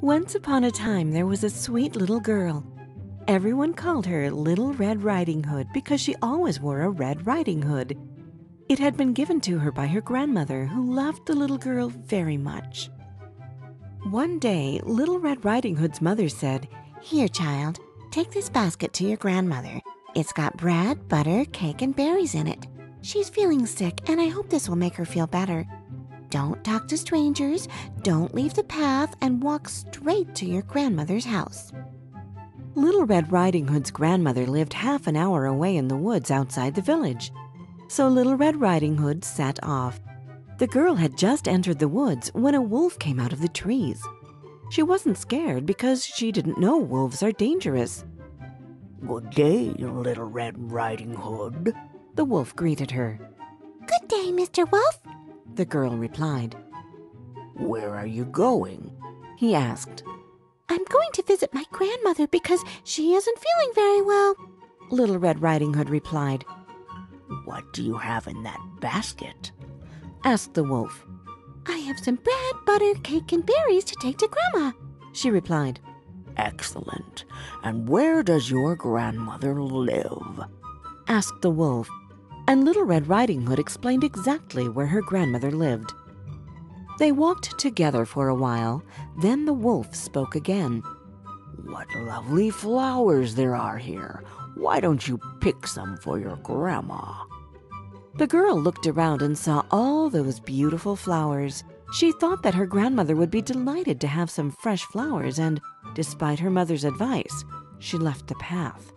Once upon a time, there was a sweet little girl. Everyone called her Little Red Riding Hood because she always wore a red riding hood. It had been given to her by her grandmother, who loved the little girl very much. One day, Little Red Riding Hood's mother said, "Here, child, take this basket to your grandmother. It's got bread, butter, cake, and berries in it. She's feeling sick, and I hope this will make her feel better. Don't talk to strangers, don't leave the path, and walk straight to your grandmother's house." Little Red Riding Hood's grandmother lived half an hour away in the woods outside the village. So Little Red Riding Hood set off. The girl had just entered the woods when a wolf came out of the trees. She wasn't scared because she didn't know wolves are dangerous. "Good day, Little Red Riding Hood," the wolf greeted her. "Good day, Mr. Wolf," the girl replied. "Where are you going?" he asked. "I'm going to visit my grandmother because she isn't feeling very well," Little Red Riding Hood replied. "What do you have in that basket?" asked the wolf. "I have some bread, butter, cake, and berries to take to Grandma," she replied. "Excellent. And where does your grandmother live?" asked the wolf, and Little Red Riding Hood explained exactly where her grandmother lived. They walked together for a while, then the wolf spoke again. "What lovely flowers there are here. Why don't you pick some for your grandma?" The girl looked around and saw all those beautiful flowers. She thought that her grandmother would be delighted to have some fresh flowers, and despite her mother's advice, she left the path.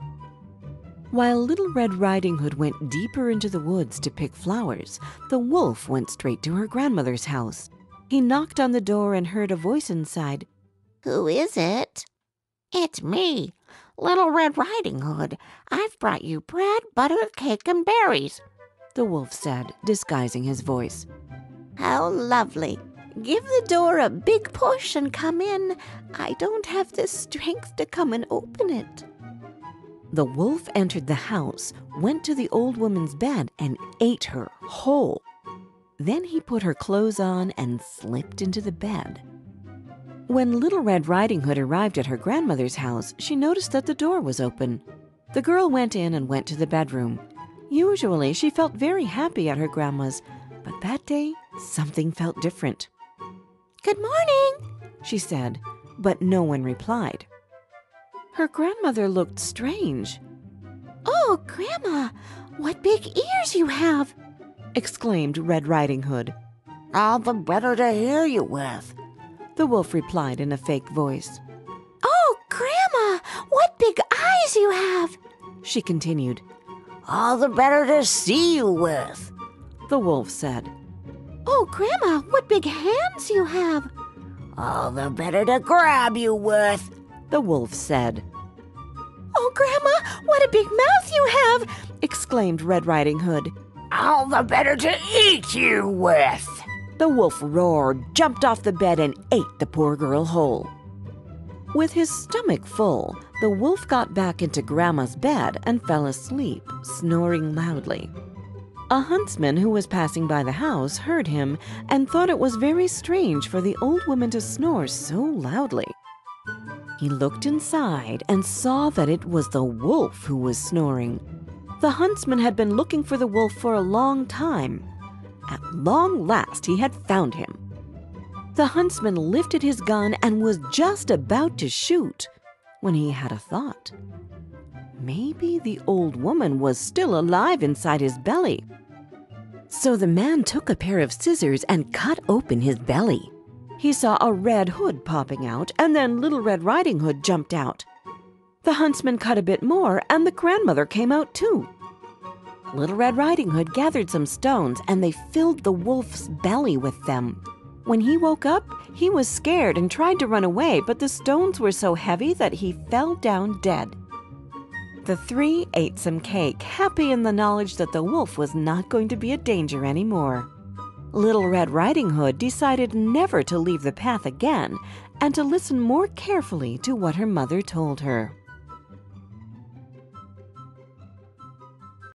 While Little Red Riding Hood went deeper into the woods to pick flowers, the wolf went straight to her grandmother's house. He knocked on the door and heard a voice inside. "Who is it?" "It's me, Little Red Riding Hood. I've brought you bread, butter, cake, and berries," the wolf said, disguising his voice. "How lovely. Give the door a big push and come in. I don't have the strength to come and open it." The wolf entered the house, went to the old woman's bed, and ate her whole. Then he put her clothes on and slipped into the bed. When Little Red Riding Hood arrived at her grandmother's house, she noticed that the door was open. The girl went in and went to the bedroom. Usually, she felt very happy at her grandma's, but that day, something felt different. "Good morning," she said, but no one replied. Her grandmother looked strange. "Oh, Grandma, what big ears you have!" exclaimed Red Riding Hood. "All the better to hear you with," the wolf replied in a fake voice. "Oh, Grandma, what big eyes you have!" she continued. "All the better to see you with," the wolf said. "Oh, Grandma, what big hands you have!" "All the better to grab you with," the wolf said. "Oh, Grandma, what a big mouth you have!" exclaimed Red Riding Hood. "All the better to eat you with." The wolf roared, jumped off the bed, and ate the poor girl whole. With his stomach full, the wolf got back into Grandma's bed and fell asleep, snoring loudly. A huntsman who was passing by the house heard him and thought it was very strange for the old woman to snore so loudly. He looked inside and saw that it was the wolf who was snoring. The huntsman had been looking for the wolf for a long time. At long last, he had found him. The huntsman lifted his gun and was just about to shoot when he had a thought. Maybe the old woman was still alive inside his belly. So the man took a pair of scissors and cut open his belly. He saw a red hood popping out, and then Little Red Riding Hood jumped out. The huntsman cut a bit more, and the grandmother came out too. Little Red Riding Hood gathered some stones, and they filled the wolf's belly with them. When he woke up, he was scared and tried to run away, but the stones were so heavy that he fell down dead. The three ate some cake, happy in the knowledge that the wolf was not going to be a danger anymore. Little Red Riding Hood decided never to leave the path again and to listen more carefully to what her mother told her.